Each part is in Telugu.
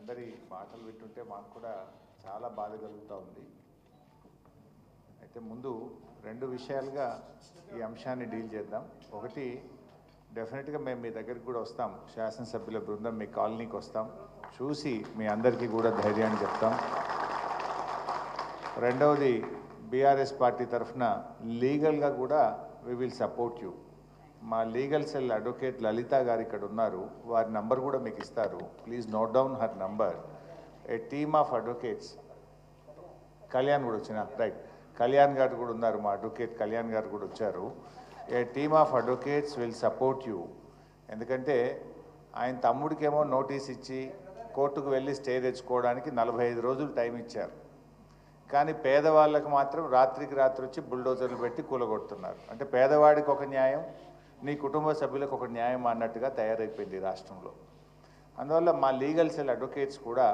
అందరి మాటలు వింటుంటే మాకు కూడా చాలా బాధ కలుగుతూ ఉంది. అయితే ముందు రెండు విషయాలుగా ఈ అంశాన్ని డీల్ చేద్దాం. ఒకటి, డెఫినెట్గా మేము మీ దగ్గరికి కూడా వస్తాం, శాసనసభ్యుల బృందం మీ కాలనీకి వస్తాం, చూసి మీ అందరికీ కూడా ధైర్యాన్ని చెప్తాం. రెండవది, బీఆర్ఎస్ పార్టీ తరఫున లీగల్గా కూడా వి విల్ సపోర్ట్ యూ. మా లీగల్ సెల్ అడ్వకేట్ లలిత గారు ఇక్కడ ఉన్నారు, వారి నంబర్ కూడా మీకు ఇస్తారు. Please note down her number. A team of advocates, Kalyan కూడా వచ్చిన, రైట్, కళ్యాణ్ గారు కూడా ఉన్నారు, మా అడ్వకేట్ కళ్యాణ్ గారు కూడా వచ్చారు. A team of advocates will support you. ఎందుకంటే ఆయన తమ్ముడికేమో నోటీస్ ఇచ్చి కోర్టుకు వెళ్ళి స్టే తెచ్చుకోవడానికి 45 రోజులు టైం ఇచ్చారు. కానీ పేదవాళ్ళకు మాత్రం రాత్రికి రాత్రి వచ్చి బుల్డోజర్లు పెట్టి కూలగొడుతున్నారు. అంటే పేదవాడికి ఒక న్యాయం, నీ కుటుంబ సభ్యులకు ఒక న్యాయం అన్నట్టుగా తయారైపోయింది ఈ రాష్ట్రంలో. అందువల్ల మా లీగల్ సెల్ అడ్వకేట్స్ కూడా,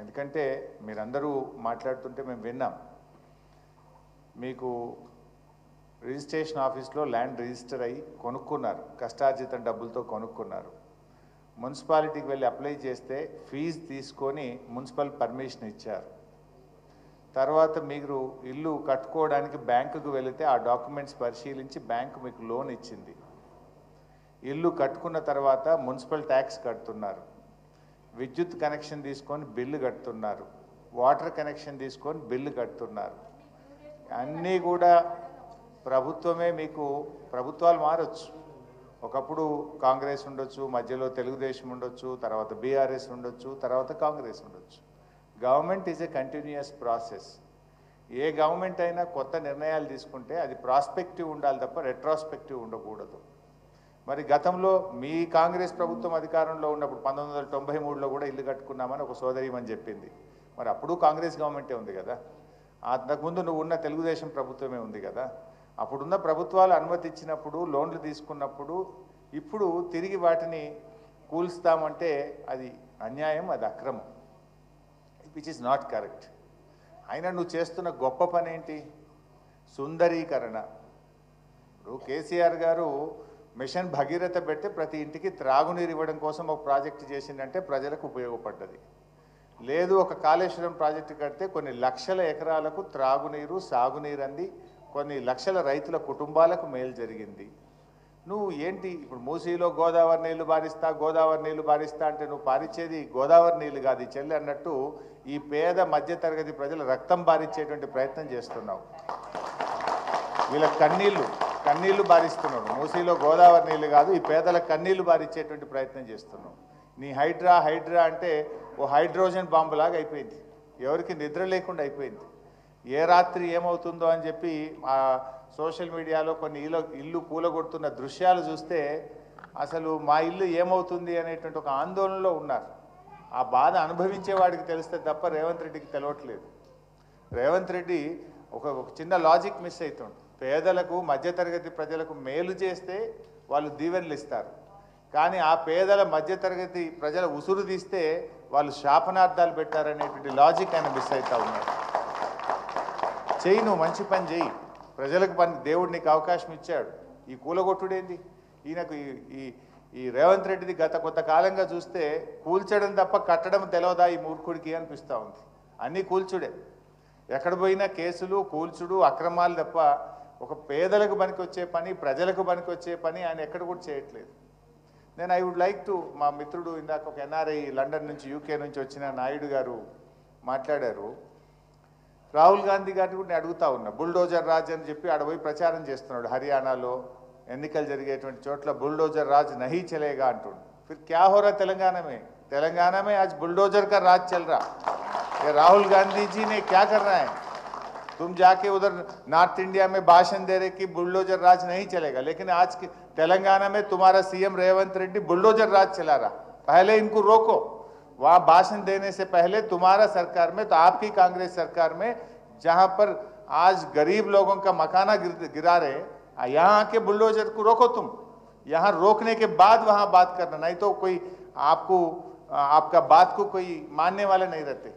ఎందుకంటే మీరందరూ మాట్లాడుతుంటే మేము విన్నాం, మీకు రిజిస్ట్రేషన్ ఆఫీస్లో ల్యాండ్ రిజిస్టర్ అయ్యి కొనుక్కున్నారు, కష్టార్జితం డబ్బులతో కొనుక్కున్నారు. మున్సిపాలిటీకి వెళ్ళి అప్లై చేస్తే ఫీజు తీసుకొని మున్సిపల్ పర్మిషన్ ఇచ్చారు. తర్వాత మీరు ఇల్లు కట్టుకోవడానికి బ్యాంకుకు వెళితే ఆ డాక్యుమెంట్స్ పరిశీలించి బ్యాంకు మీకు లోన్ ఇచ్చింది. ఇల్లు కట్టుకున్న తర్వాత మున్సిపల్ ట్యాక్స్ కడుతున్నారు, విద్యుత్ కనెక్షన్ తీసుకొని బిల్లు కడుతున్నారు, వాటర్ కనెక్షన్ తీసుకొని బిల్లు కడుతున్నారు. అన్నీ కూడా ప్రభుత్వమే. మీకు ప్రభుత్వాలు మారచ్చు, ఒకప్పుడు కాంగ్రెస్ ఉండొచ్చు, మధ్యలో తెలుగుదేశం ఉండొచ్చు, తర్వాత బీఆర్ఎస్ ఉండొచ్చు, తర్వాత కాంగ్రెస్ ఉండొచ్చు. Government is a continuous process. A government అయినా కొత్త నిర్ణయాలు తీసుకుంటే అది ప్రాస్పెక్టివ్ ఉండాలి తప్ప రెట్రాస్పెక్టివ్ ఉండకూడదు. మరి గతంలో మీ కాంగ్రెస్ ప్రభుత్వం అధికారంలో ఉన్నప్పుడు 1993లో కూడా ఇల్లు కట్టుకున్నామని ఒక సోదరిమని చెప్పింది. మరి అప్పుడు కాంగ్రెస్ గవర్నమెంటే ఉంది కదా, అంతకుముందు నువ్వు ఉన్న తెలుగుదేశం ప్రభుత్వమే ఉంది కదా. అప్పుడున్న ప్రభుత్వాలు అనుమతి ఇచ్చినప్పుడు, లోన్లు తీసుకున్నప్పుడు, ఇప్పుడు తిరిగి వాటిని కూల్స్తామంటే అది అన్యాయం, అది అక్రమం, విచ్ ఈజ్ నాట్ కరెక్ట్. అయినా నువ్వు చేస్తున్న గొప్ప పని ఏంటి? సుందరీకరణ. ఇప్పుడు కేసీఆర్ గారు మిషన్ భగీరథ పెడితే ప్రతి ఇంటికి త్రాగునీరు ఇవ్వడం కోసం ఒక ప్రాజెక్టు చేసిందంటే ప్రజలకు ఉపయోగపడ్డది. లేదు, ఒక కాళేశ్వరం ప్రాజెక్టు కడితే కొన్ని లక్షల ఎకరాలకు త్రాగునీరు, సాగునీరు అంది కొన్ని లక్షల రైతుల కుటుంబాలకు మేలు జరిగింది. నువ్వు ఏంటి ఇప్పుడు మూసీలో గోదావరి నీళ్లు బారిస్తా అంటే నువ్వు పారిచ్చేది గోదావరి నీళ్లు కాదు చెల్లి అన్నట్టు ఈ పేద మధ్యతరగతి ప్రజల రక్తం బారిచ్చేటువంటి ప్రయత్నం చేస్తున్నావు. వీళ్ళ కన్నీళ్లు బారిస్తున్నావు. మూసీలో గోదావరి నీళ్లు కాదు, ఈ పేదల కన్నీళ్లు బారిచ్చేటువంటి ప్రయత్నం చేస్తున్నావు. నీ హైడ్రా అంటే ఓ హైడ్రోజన్ బాంబులాగా అయిపోయింది, ఎవరికి నిద్ర లేకుండా అయిపోయింది. ఏ రాత్రి ఏమవుతుందో అని చెప్పి ఆ సోషల్ మీడియాలో కొన్ని ఇల్లు కూలగొడుతున్న దృశ్యాలు చూస్తే అసలు మా ఇల్లు ఏమవుతుంది అనేటువంటి ఒక ఆందోళనలో ఉన్నారు. ఆ బాధ అనుభవించే వాడికి తెలిస్తే తప్ప రేవంత్ రెడ్డికి తెలియట్లేదు. రేవంత్ రెడ్డి ఒక చిన్న లాజిక్ మిస్ అవుతుంది. పేదలకు, మధ్యతరగతి ప్రజలకు మేలు చేస్తే వాళ్ళు దీవెనలు ఇస్తారు, కానీ ఆ పేదల మధ్యతరగతి ప్రజల ఉసురు తీస్తే వాళ్ళు శాపనార్థాలు పెట్టారనేటువంటి లాజిక్ ఆయన మిస్ అవుతా ఉన్నారు. చెయ్యి, నువ్వు మంచి పని చెయ్యి, ప్రజలకు పని, దేవుడు నీకు అవకాశం ఇచ్చాడు. ఈ కూలగొట్టుడేంది? ఈయనకు ఈ రేవంత్ రెడ్డిది గత కొంతకాలంగా చూస్తే కూల్చడం తప్ప కట్టడం తెలవదా ఈ మూర్ఖుడికి అనిపిస్తూ ఉంది. అన్నీ కూల్చుడే, ఎక్కడ పోయినా కేసులు, కూల్చుడు, అక్రమాలు తప్ప ఒక పేదలకు పనికొచ్చే పని, ప్రజలకు పనికొచ్చే పని ఆయన ఎక్కడ కూడా చేయట్లేదు. నేను ఐ వుడ్ లైక్ టు, మా మిత్రుడు ఇందాక ఒక ఎన్ఆర్ఐ లండన్ నుంచి, యూకే నుంచి వచ్చిన నాయుడు గారు మాట్లాడారు. రాహుల్ గాంధీ గారిని కూడా నేను అడుగుతా ఉన్నా, బుల్డోజర్ రాజ్ అని చెప్పి ఆడపోయి ప్రచారం చేస్తున్నాడు. హర్యానాలో ఎన్నికలు జరిగేటువంటి చోట్ల బుల్డోజర్ రాజ్ నహీ చలేగా అంటుండు. फिर क्या हो रहा तेलंगाना में आज बुलडोजर का राज चल रहा। ये राहुल गांधी जी ने क्या करना है? तुम जाके उधर नॉर्थ इंडिया में भाषण दे रहे कि बुलडोजर राज नहीं चलेगा, लेकिन आज के तेलंगाना में तुम्हारा सीएम रेवंत रेड्डी बुलडोजर राज चला रहा। पहले इनको रोको, वहां भाषण देने से पहले तुम्हारा सरकार में, तो आपकी कांग्रेस सरकार में, जहां पर आज गरीब लोगों का मकाना गिरा रहे, यहाँ आके बुलडोजर को रोको तुम। यहाँ रोकने के बाद वहां बात करना, नहीं तो कोई आपका बात को कोई मानने वाले नहीं रहते।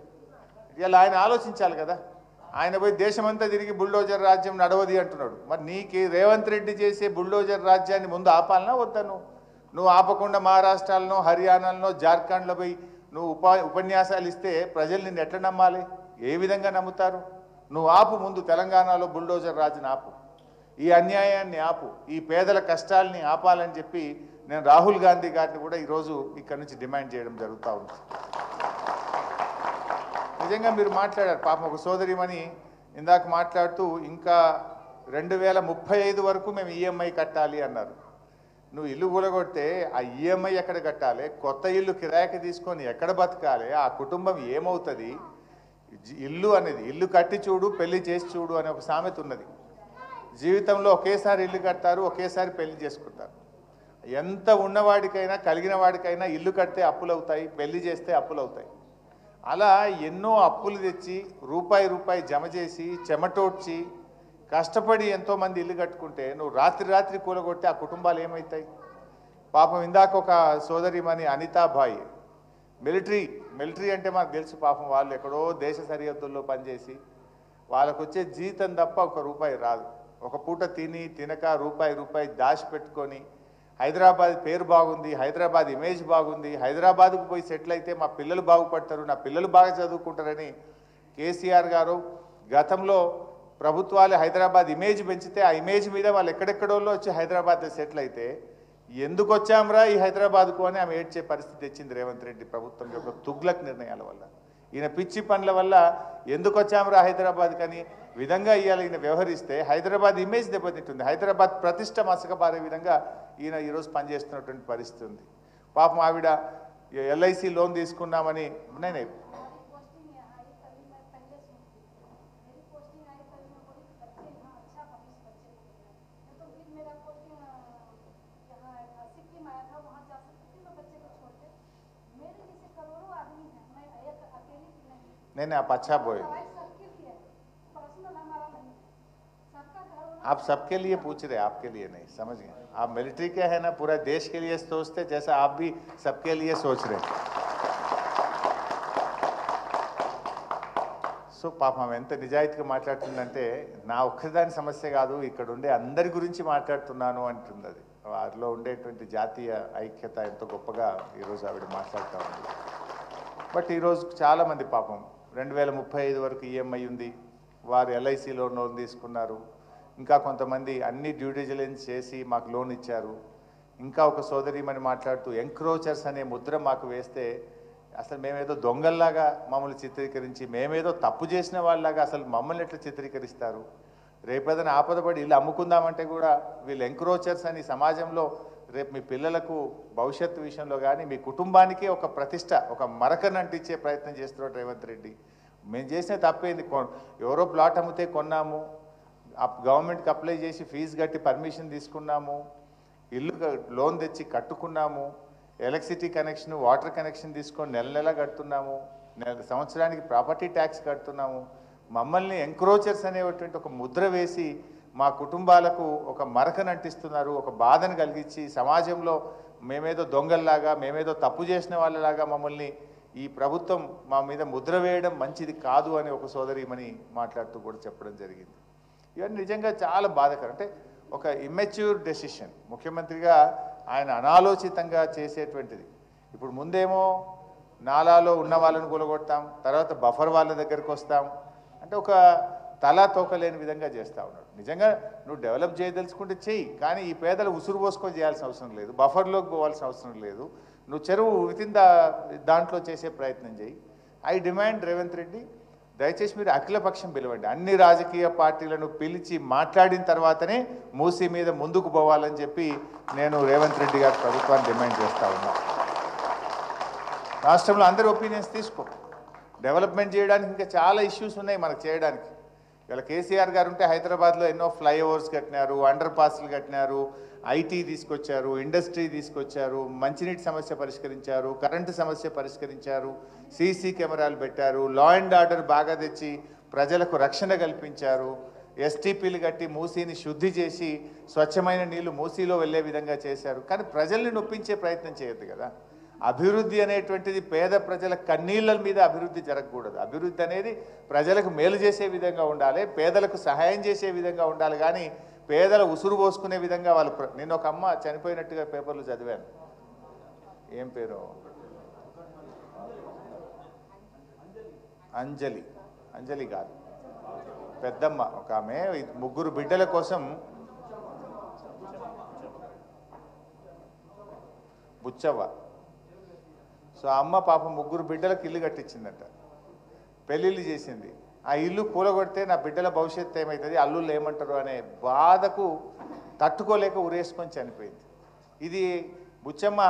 ఇలా ఆయన ఆలోచించాలి కదా. ఆయన పోయి దేశమంతా తిరిగి బుల్డోజర్ రాజ్యం నడవది అంటున్నాడు. మరి నీకు రేవంత్ రెడ్డి చేసే బుల్డోజర్ రాజ్యాన్ని ముందు ఆపాలనా వద్దా? నువ్వు ఆపకుండా మహారాష్ట్రలో, హర్యానాలో, జార్ఖండ్లో పోయి నువ్వు ఉపన్యాసాలు ఇస్తే ప్రజలు నిన్ను ఎట్లా నమ్మాలి? ఏ విధంగా నమ్ముతారు? నువ్వు ఆపు, ముందు తెలంగాణలో బుల్డోజర్ రాజుని ఆపు, ఈ అన్యాయాన్ని ఆపు, ఈ పేదల కష్టాలని ఆపాలని చెప్పి నేను రాహుల్ గాంధీ గారిని కూడా ఈరోజు ఇక్కడి నుంచి డిమాండ్ చేయడం జరుగుతూ ఉంది. నిజంగా మీరు మాట్లాడారు, పాపం ఒక సోదరిమణి ఇందాక మాట్లాడుతూ ఇంకా 2035 వరకు మేము ఈఎంఐ కట్టాలి అన్నారు. నువ్వు ఇల్లు కూలగొడితే ఆ ఈఎంఐ ఎక్కడ కట్టాలి? కొత్త ఇల్లు కిరాయికి తీసుకొని ఎక్కడ బతకాలి? ఆ కుటుంబం ఏమవుతుంది? ఇల్లు అనేది ఇల్లు కట్టి చూడు, పెళ్లి చేసి చూడు అనే ఒక సామెత ఉన్నది. జీవితంలో ఒకేసారి ఇల్లు కడతారు, ఒకేసారి పెళ్లి చేసుకుంటారు. ఎంత ఉన్నవాడికైనా కలిగిన వాడికైనా ఇల్లు కడితే అప్పులు అవుతాయి, పెళ్లి చేస్తే అప్పులు అవుతాయి. అలా ఎన్నో అప్పులు తెచ్చి రూపాయి రూపాయి జమ చేసి చెమటోడ్చి కష్టపడి ఎంతోమంది ఇల్లు కట్టుకుంటే నువ్వు రాత్రి రాత్రి కూలగొడితే ఆ కుటుంబాలు ఏమవుతాయి? పాపం ఇందాక ఒక సోదరిమణి అనితాబాయి మిలిటరీ అంటే మనకు తెలుసు, పాపం వాళ్ళు ఎక్కడో దేశ సరిహద్దుల్లో పనిచేసి వాళ్ళకు వచ్చే జీతం తప్ప ఒక రూపాయి రాదు. ఒక పూట తినక రూపాయి దాచిపెట్టుకొని హైదరాబాద్ పేరు బాగుంది, హైదరాబాద్ ఇమేజ్ బాగుంది, హైదరాబాద్కు పోయి సెటిల్ అయితే మా పిల్లలు బాగుపడతారు, నా పిల్లలు బాగా చదువుకుంటారని కేసీఆర్ గారు గతంలో ప్రభుత్వాలు హైదరాబాద్ ఇమేజ్ పెంచితే ఆ ఇమేజ్ మీద వాళ్ళు ఎక్కడెక్కడోళ్ళు వచ్చి హైదరాబాద్లో సెటిల్ అయితే ఎందుకు వచ్చాంరా ఈ హైదరాబాద్కు అని ఆమె ఏడ్చే పరిస్థితి తెచ్చింది రేవంత్ రెడ్డి ప్రభుత్వం యొక్క తుగ్లక్ నిర్ణయాల వల్ల. ఈయన పిచ్చి పనుల వల్ల ఎందుకు వచ్చాంరా హైదరాబాద్ కని విధంగా ఇవాళ ఈయన వ్యవహరిస్తే హైదరాబాద్ ఇమేజ్ దెబ్బతింటుంది, హైదరాబాద్ ప్రతిష్ట మసకబారే విధంగా ఈయన ఈరోజు పనిచేస్తున్నటువంటి పరిస్థితి ఉంది. పాపం ఆవిడ ఎల్ఐసి లోన్ తీసుకున్నామని నేనే नहीं आप अच्छा बोले, आप सबके लिए पूछ रहे, आपके लिए नहीं, समझ गए? आप मिलिट्री के हैं ना, पूरा देश के लिए सोचते जैसा आप भी सबके लिए सोच रहे. సో పాపం ఎంత నిజాయితీగా మాట్లాడుతుందంటే నా ఒక్కదాని సమస్య కాదు, ఇక్కడ ఉండే అందరి గురించి మాట్లాడుతున్నాను అంటుంది. అది వారిలో ఉండేటువంటి జాతీయ ఐక్యత ఎంతో గొప్పగా ఈరోజు ఆవిడ మాట్లాడుతూ ఉంది. బట్ ఈరోజు చాలామంది పాపం 2035 వరకు ఈఎంఐ ఉంది, వారు ఎల్ఐసిలో లోన్ తీసుకున్నారు, ఇంకా కొంతమంది అన్ని డ్యూ డిలిజెన్స్ చేసి మాకు లోన్ ఇచ్చారు. ఇంకా ఒక సోదరిమని మాట్లాడుతూ ఎంక్రోచర్స్ అనే ముద్ర మాకు వేస్తే అసలు మేమేదో దొంగల్లాగా మమ్మల్ని చిత్రీకరించి మేమేదో తప్పు చేసిన వాళ్ళలాగా అసలు మమ్మల్ని ఎట్లా చిత్రీకరిస్తారు? రేపేదైనా ఆపదపడి ఇల్లు అమ్ముకుందామంటే కూడా వీళ్ళు ఎంక్రోచర్స్ అని సమాజంలో రేపు మీ పిల్లలకు భవిష్యత్తు విషయంలో కానీ మీ కుటుంబానికి ఒక ప్రతిష్ట, ఒక మరకను అంటించే ప్రయత్నం చేస్తున్నాడు రేవంత్ రెడ్డి. మేము చేసిన తప్పేంది? ఎవరో ప్లాట్ అమ్మితే కొన్నాము, గవర్నమెంట్కి అప్లై చేసి ఫీజు కట్టి పర్మిషన్ తీసుకున్నాము, ఇల్లు లోన్ తెచ్చి కట్టుకున్నాము, ఎలక్ట్రిసిటీ కనెక్షన్ వాటర్ కనెక్షన్ తీసుకొని నెల కడుతున్నాము, సంవత్సరానికి ప్రాపర్టీ ట్యాక్స్ కడుతున్నాము. మమ్మల్ని ఎంక్రోచర్స్ అనేటువంటి ఒక ముద్ర వేసి మా కుటుంబాలకు ఒక మరకను అంటిస్తున్నారు, ఒక బాధను కలిగించి సమాజంలో మేమేదో దొంగల్లాగా మేమేదో తప్పు చేసిన వాళ్ళలాగా మమ్మల్ని ఈ ప్రభుత్వం మా మీద ముద్ర వేయడం మంచిది కాదు అని ఒక సోదరిమని మాట్లాడుతూ కూడా చెప్పడం జరిగింది. ఇవన్నీ నిజంగా చాలా బాధాకరం. అంటే ఒక ఇమ్మెచ్యూర్ డెసిషన్ ముఖ్యమంత్రిగా ఆయన అనాలోచితంగా చేసేటువంటిది. ఇప్పుడు ముందేమో నాలాలో ఉన్న వాళ్ళని కూలగొడతాం, తర్వాత బఫర్ వాళ్ళ దగ్గరికి వస్తాం అంటే ఒక తలా తోకలేని విధంగా చేస్తూ ఉన్నాడు. నిజంగా నువ్వు డెవలప్ చేయదలుచుకుంటే చెయ్యి, కానీ ఈ పేదలు ఉసురు పోసుకొని చేయాల్సిన అవసరం లేదు, బఫర్లోకి పోవాల్సిన అవసరం లేదు, నువ్వు చెరువు వితిన్ దాంట్లో చేసే ప్రయత్నం చేయి. ఐ డిమాండ్ రేవంత్ రెడ్డి, దయచేసి మీరు అఖిలపక్షం పిలవండి, అన్ని రాజకీయ పార్టీలను పిలిచి మాట్లాడిన తర్వాతనే మూసీ మీద ముందుకు పోవాలని చెప్పి నేను రేవంత్ రెడ్డి గారి ప్రభుత్వాన్ని డిమాండ్ చేస్తూ ఉన్నా. రాష్ట్రంలో అందరి ఒపీనియన్స్ తీసుకో, డెవలప్మెంట్ చేయడానికి ఇంకా చాలా ఇష్యూస్ ఉన్నాయి మనకు చేయడానికి. ఇలా కేసీఆర్ గారు ఉంటే హైదరాబాద్లో ఎన్నో ఫ్లైఓవర్స్ కట్టినారు, అండర్ పాస్లు కట్టినారు, ఐటీ తీసుకొచ్చారు, ఇండస్ట్రీ తీసుకొచ్చారు, మంచినీటి సమస్య పరిష్కరించారు, కరెంటు సమస్య పరిష్కరించారు, సీసీ కెమెరాలు పెట్టారు, లా అండ్ ఆర్డర్ బాగా తెచ్చి ప్రజలకు రక్షణ కల్పించారు, ఎస్టీపీలు కట్టి మూసీని శుద్ధి చేసి స్వచ్ఛమైన నీళ్లు మూసీలో వెళ్ళే విధంగా చేశారు. కానీ ప్రజల్ని నొప్పించే ప్రయత్నం చేయొద్దు కదా. అభివృద్ధి అనేటువంటిది పేద ప్రజల కన్నీళ్ళ మీద అభివృద్ధి జరగకూడదు. అభివృద్ధి అనేది ప్రజలకు మేలు చేసే విధంగా ఉండాలి, పేదలకు సహాయం చేసే విధంగా ఉండాలి. కానీ పేదల ఉసురు పోసుకునే విధంగా వాళ్ళు నేను ఒక అమ్మ చనిపోయినట్టుగా పేపర్లు చదివాను, ఏం పేరు అంజలి అంజలి కాదు, పెద్దమ్మ ఒక ఆమె, ముగ్గురు బిడ్డల కోసం బుచ్చవ్వ. సో అమ్మ పాపం ముగ్గురు బిడ్డలకు ఇల్లు కట్టించిందట, పెళ్ళిళ్ళు చేసింది. ఆ ఇల్లు కూలగొడితే నా బిడ్డల భవిష్యత్తు ఏమవుతుంది, అల్లుళ్ళు ఏమంటారు అనే బాధకు తట్టుకోలేక ఉరేసుకొని చనిపోయింది. ఇది బుచ్చమ్మ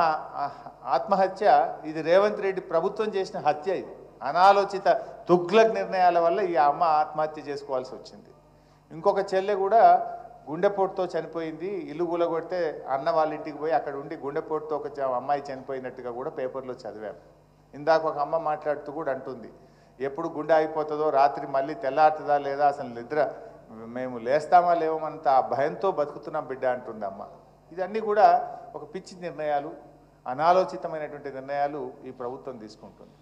ఆత్మహత్య, ఇది రేవంత్ రెడ్డి ప్రభుత్వం చేసిన హత్య. ఇది అనాలోచిత తుగ్లక్ నిర్ణయాల వల్ల ఈ అమ్మ ఆత్మహత్య చేసుకోవాల్సి వచ్చింది. ఇంకొక చెల్లె కూడా గుండెపోటుతో చనిపోయింది. ఇల్లు కూలగొడితే అన్న వాళ్ళ ఇంటికి పోయి అక్కడ ఉండి గుండెపోటుతో ఒక అమ్మాయి చనిపోయినట్టుగా కూడా పేపర్లో చదివాము. ఇందాక ఒక అమ్మ మాట్లాడుతూ కూడా అంటుంది, ఎప్పుడు గుండె అయిపోతుందో, రాత్రి మళ్ళీ తెల్లారుతుందా లేదా, అసలు నిద్ర మేము లేస్తామా లేవమంత ఆ భయంతో బతుకుతున్నాం బిడ్డ అంటుంది అమ్మ. ఇదన్నీ కూడా ఒక పిచ్చి నిర్ణయాలు, అనాలోచితమైనటువంటి నిర్ణయాలు ఈ ప్రభుత్వం తీసుకుంటుంది.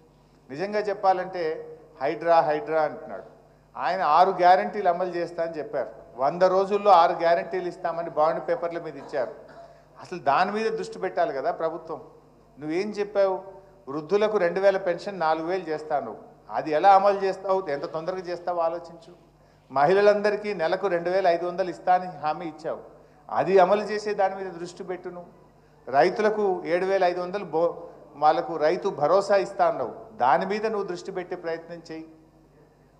నిజంగా చెప్పాలంటే హైడ్రా హైడ్రా అంటున్నాడు. ఆయన 6 గ్యారంటీలు అమలు చేస్తా అని చెప్పారు. 100 రోజుల్లో 6 గ్యారంటీలు ఇస్తామని బాండ్ పేపర్ల మీద ఇచ్చారు. అసలు దాని మీద దృష్టి పెట్టాలి కదా ప్రభుత్వం. నువ్వేం చెప్పావు, వృద్ధులకు 2000 పెన్షన్ 4000 చేస్తాను, అది ఎలా అమలు చేస్తావు, ఎంత తొందరగా చేస్తావు ఆలోచించు. మహిళలందరికీ నెలకు 2500 ఇస్తా అని హామీ ఇచ్చావు, అది అమలు చేసే దాని మీద దృష్టి పెట్టును. రైతులకు 7500 వాళ్ళకు రైతు భరోసా ఇస్తా అన్నావు, దాని మీద నువ్వు దృష్టి పెట్టే ప్రయత్నం చేయి.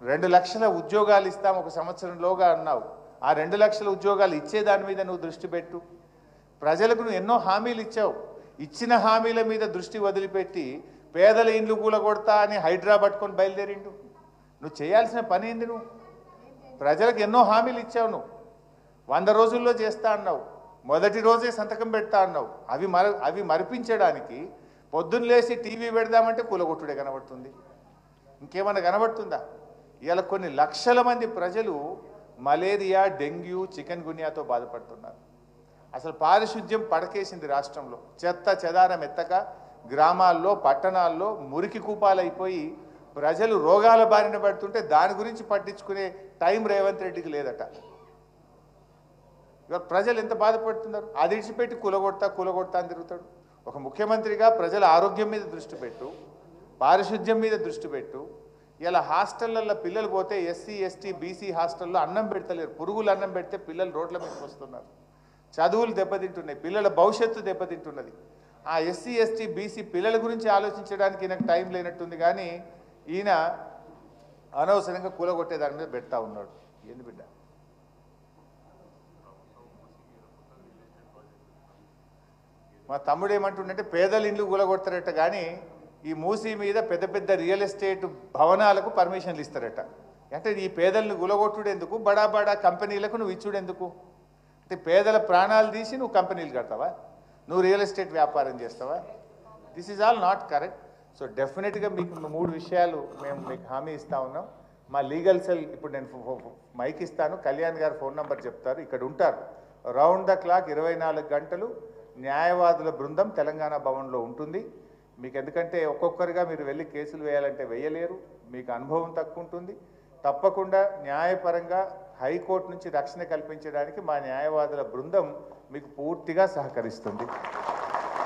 2 లక్షల ఉద్యోగాలు ఇస్తాం ఒక సంవత్సరంలోగా అన్నావు, ఆ 2 లక్షల ఉద్యోగాలు ఇచ్చే దాని మీద నువ్వు దృష్టి పెట్టు. ప్రజలకు నువ్వు ఎన్నో హామీలు ఇచ్చావు, ఇచ్చిన హామీల మీద దృష్టి వదిలిపెట్టి పేదల ఇండ్లు కూలగొడతా అని హైడ్రా పట్టుకొని బయలుదేరిండు. నువ్వు చేయాల్సిన పని ఏంది? నువ్వు ప్రజలకు ఎన్నో హామీలు ఇచ్చావు, నువ్వు 100 రోజుల్లో చేస్తా అన్నావు, మొదటి రోజే సంతకం పెడతా అన్నావు. అవి మరిపించడానికి పొద్దున్న లేచి టీవీ పెడదామంటే కూలగొట్టుడే కనబడుతుంది, ఇంకేమన్నా కనబడుతుందా? ఇవాళ కొన్ని లక్షల మంది ప్రజలు మలేరియా, డెంగ్యూ, చికెన్ గున్యాతో బాధపడుతున్నారు. అసలు పారిశుద్ధ్యం పడకేసింది రాష్ట్రంలో. చెత్త చెదారం ఎత్తక గ్రామాల్లో పట్టణాల్లో మురికి కూపాలైపోయి ప్రజలు రోగాల బారిన పడుతుంటే దాని గురించి పట్టించుకునే టైం రేవంత్ రెడ్డికి లేదట. ఇవాళ ప్రజలు ఎంత బాధపడుతున్నారు, అది ఇడిచిపెట్టి కూలగొడతా అని తిరుగుతాడు. ఒక ముఖ్యమంత్రిగా ప్రజల ఆరోగ్యం మీద దృష్టి పెట్టు, పారిశుద్ధ్యం మీద దృష్టి పెట్టు. ఇలా హాస్టళ్లలో పిల్లలు పోతే ఎస్సీ ఎస్టీ బీసీ హాస్టల్లో అన్నం పెడతలేరు, పురుగులు అన్నం పెడితే పిల్లలు రోడ్ల మీదకి వస్తున్నారు, చదువులు దెబ్బతింటున్నాయి, పిల్లల భవిష్యత్తు దెబ్బతింటున్నది. ఆ ఎస్సీ ఎస్టీ బీసీ పిల్లల గురించి ఆలోచించడానికి ఈయనకు టైం లేనట్టుంది, కానీ ఈయన అనవసరంగా కూలగొట్టే దాని మీద పెడతా ఉన్నాడు. ఏంది బిడ్డ? మా తమ్ముడు ఏమంటుండంటే పేదల ఇండ్లు కూలగొడతారట, కానీ ఈ మూసీ మీద పెద్ద పెద్ద రియల్ ఎస్టేట్ భవనాలకు పర్మిషన్లు ఇస్తారట. అంటే ఈ పేదలను కూలగొట్టుడు ఎందుకు, బడా బడా కంపెనీలకు నువ్వు ఇచ్చుడు ఎందుకు? అంటే పేదల ప్రాణాలు తీసి నువ్వు కంపెనీలు కడతావా, నువ్వు రియల్ ఎస్టేట్ వ్యాపారం చేస్తావా? This is all not correct. So డెఫినెట్గా మీకు 3 విషయాలు మేము మీకు హామీ ఇస్తా ఉన్నాం. మా లీగల్ సెల్ ఇప్పుడు నేను మైక్ ఇస్తాను, కళ్యాణ్ గారు ఫోన్ నెంబర్ చెప్తారు, ఇక్కడ ఉంటారు. రౌండ్ ద క్లాక్ 24 గంటలు న్యాయవాదుల బృందం తెలంగాణ భవన్లో ఉంటుంది. మీకు ఎందుకంటే ఒక్కొక్కరిగా మీరు వెళ్ళి కేసులు వేయాలంటే వేయలేరు, మీకు అనుభవం తక్కువ ఉంటుంది. తప్పకుండా న్యాయపరంగా హైకోర్టు నుంచి రక్షణ కల్పించడానికి మా న్యాయవాదుల బృందం మీకు పూర్తిగా సహకరిస్తుంది.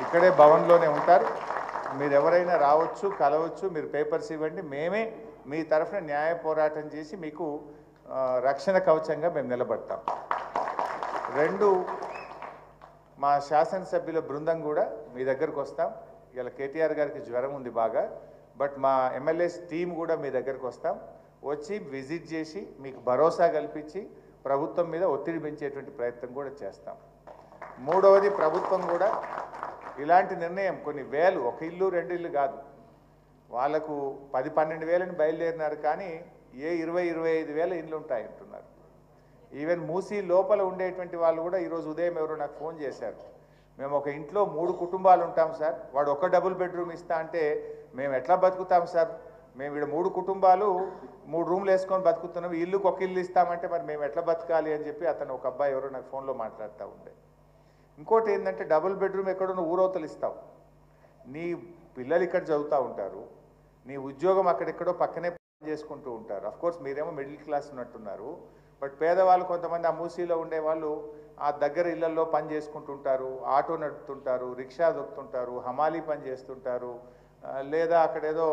ఇక్కడే భవన్లోనే ఉంటారు, మీరు ఎవరైనా రావచ్చు, కలవచ్చు, మీరు పేపర్స్ ఇవ్వండి, మేమే మీ తరఫున న్యాయ పోరాటం చేసి మీకు రక్షణ కవచంగా మేము నిలబడతాం. 2, మా శాసనసభ్యుల బృందం కూడా మీ దగ్గరకు వస్తాం. ఇలా కేటీఆర్ గారికి జ్వరం ఉంది బాగా, బట్ మా ఎమ్మెల్యేస్ టీం కూడా మీ దగ్గరకు వస్తాం, వచ్చి విజిట్ చేసి మీకు భరోసా కల్పించి ప్రభుత్వం మీద ఒత్తిడి పెంచేటువంటి ప్రయత్నం కూడా చేస్తాం. 3వది, ప్రభుత్వం కూడా ఇలాంటి నిర్ణయం కొన్ని వేలు, ఒక ఇల్లు 2 ఇల్లు కాదు, వాళ్ళకు 10-12 వేలని బయలుదేరినారు, కానీ 20-25 వేల ఇండ్లు ఉంటాయి అంటున్నారు. ఈవెన్ మూసీ లోపల ఉండేటువంటి వాళ్ళు కూడా ఈరోజు ఉదయం ఎవరో నాకు ఫోన్ చేశారు, మేము ఒక ఇంట్లో 3 కుటుంబాలు ఉంటాం సార్, వాడు ఒక డబుల్ బెడ్రూమ్ ఇస్తా అంటే మేము ఎట్లా బతుకుతాం సార్, మేము ఇక్కడ 3 కుటుంబాలు 3 రూమ్లు వేసుకొని బతుకుతున్నాం, ఇల్లుకు ఒక ఇల్లు ఇస్తామంటే మరి మేము ఎట్లా బతకాలి అని చెప్పి అతను ఒక అబ్బాయి ఎవరో నాకు ఫోన్లో మాట్లాడుతూ ఉండే. ఇంకోటి ఏంటంటే డబుల్ బెడ్రూమ్ ఎక్కడో నువ్వు ఊరవతలు ఇస్తావు, నీ పిల్లలు ఇక్కడ చదువుతూ ఉంటారు, నీ ఉద్యోగం అక్కడెక్కడో పక్కనే చేసుకుంటూ ఉంటారు. అఫ్కోర్స్ మీరేమో మిడిల్ క్లాస్ ఉన్నట్టున్నారు, బట్ పేదవాళ్ళు కొంతమంది ఆ మూసీలో ఉండే వాళ్ళు ఆ దగ్గర ఇళ్లలో పని చేసుకుంటుంటారు, ఆటో నడుపుతుంటారు, రిక్షా దొక్కుతుంటారు, హమాలీ పని చేస్తుంటారు, లేదా అక్కడేదో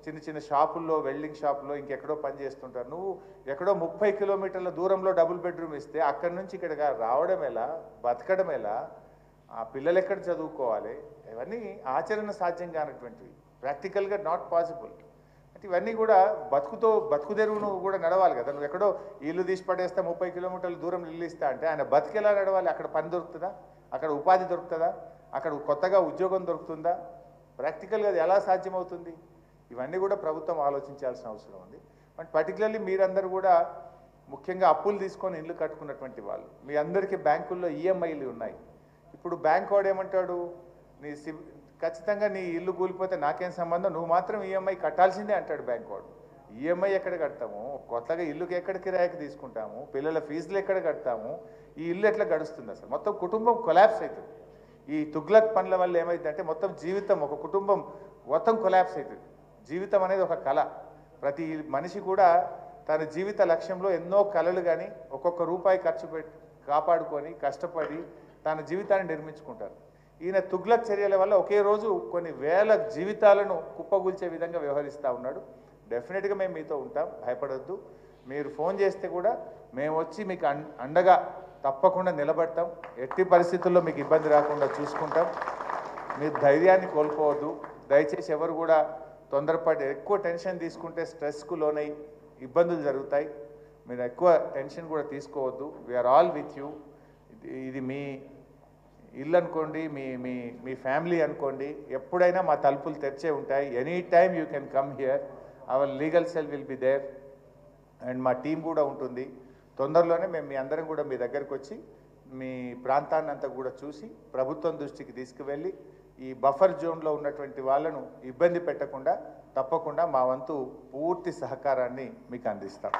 చిన్న చిన్న షాపుల్లో వెల్డింగ్ షాపుల్లో ఇంకెక్కడో పని చేస్తుంటారు. నువ్వు ఎక్కడో 30 కిలోమీటర్ల దూరంలో డబుల్ బెడ్రూమ్ ఇస్తే అక్కడి నుంచి ఇక్కడ రావడం ఎలా, బతకడం ఎలా, ఆ పిల్లలు ఎక్కడ చదువుకోవాలి? ఇవన్నీ ఆచరణ సాధ్యం కానటువంటివి, ప్రాక్టికల్గా నాట్ పాసిబుల్. అంటే ఇవన్నీ కూడా బతుకుదెరువు నువ్వు కూడా నడవాలి కదా. నువ్వు ఎక్కడో ఇల్లు తీసి పడేస్తే 30 కిలోమీటర్ల దూరం ఇల్లు ఇస్తా అంటే ఆయన బతికేలా నడవాలి? అక్కడ పని దొరుకుతుందా? అక్కడ ఉపాధి దొరుకుతుందా? అక్కడ కొత్తగా ఉద్యోగం దొరుకుతుందా? ప్రాక్టికల్గా అది ఎలా సాధ్యమవుతుంది? ఇవన్నీ కూడా ప్రభుత్వం ఆలోచించాల్సిన అవసరం ఉంది. బట్ పర్టికులర్లీ మీరందరూ కూడా ముఖ్యంగా అప్పులు తీసుకొని ఇల్లు కట్టుకున్నటువంటి వాళ్ళు, మీ అందరికీ బ్యాంకుల్లో ఈఎంఐలు ఉన్నాయి. ఇప్పుడు బ్యాంక్ వాడు ఏమంటాడు, ఖచ్చితంగా నీ ఇల్లు కూలిపోతే నాకేం సంబంధం, నువ్వు మాత్రం ఈఎంఐ కట్టాల్సిందే అంటాడు బ్యాంక్ వాడు. ఈఎంఐ ఎక్కడ కడతాము? కొత్తగా ఇల్లుకి ఎక్కడ కిరాయికి తీసుకుంటాము? పిల్లల ఫీజులు ఎక్కడ కడతాము? ఈ ఇల్లు ఎట్లా గడుస్తుంది? అసలు మొత్తం కుటుంబం కొలాప్స్ అవుతుంది. ఈ తుగ్లక్ పనుల వల్ల ఏమైందంటే మొత్తం జీవితం, ఒక కుటుంబం మొత్తం కొలాప్స్ అవుతుంది. జీవితం అనేది ఒక కళ. ప్రతి మనిషి కూడా తన జీవిత లక్ష్యంలో ఎన్నో కళలు కానీ ఒక్కొక్క రూపాయి ఖర్చు పెట్టి కాపాడుకొని కష్టపడి తన జీవితాన్ని నిర్మించుకుంటారు. ఈయన తుగ్లక్ చర్యల వల్ల ఒకే రోజు కొన్ని వేల జీవితాలను కుప్పగూల్చే విధంగా వ్యవహరిస్తూ ఉన్నాడు. డెఫినెట్గా మేము మీతో ఉంటాం, భయపడొద్దు. మీరు ఫోన్ చేస్తే కూడా మేము వచ్చి మీకు అండగా తప్పకుండా నిలబడతాం. ఎట్టి పరిస్థితుల్లో మీకు ఇబ్బంది రాకుండా చూసుకుంటాం. మీరు ధైర్యాన్ని కోల్పోవద్దు. దయచేసి ఎవరు కూడా తొందరపడి ఎక్కువ టెన్షన్ తీసుకుంటే స్ట్రెస్కు లోనై ఇబ్బందులు జరుగుతాయి. మీరు ఎక్కువ టెన్షన్ కూడా తీసుకోవద్దు. We're all with you. ఇది మీ ఇల్లు అనుకోండి, మీ మీ మీ ఫ్యామిలీ అనుకోండి, ఎప్పుడైనా మా తలుపులు తెరిచే ఉంటాయి. Any time you can come here. Our legal cell will be there and మా టీం కూడా ఉంటుంది. తొందరలోనే మేము మీ అందరం కూడా మీ దగ్గరకు వచ్చి మీ ప్రాంతాన్ని అంతా కూడా చూసి ప్రభుత్వం దృష్టికి తీసుకువెళ్ళి ఈ బఫర్ జోన్లో ఉన్నటువంటి వాళ్ళను ఇబ్బంది పెట్టకుండా తప్పకుండా మా వంతు పూర్తి సహకారాన్ని మీకు అందిస్తాం.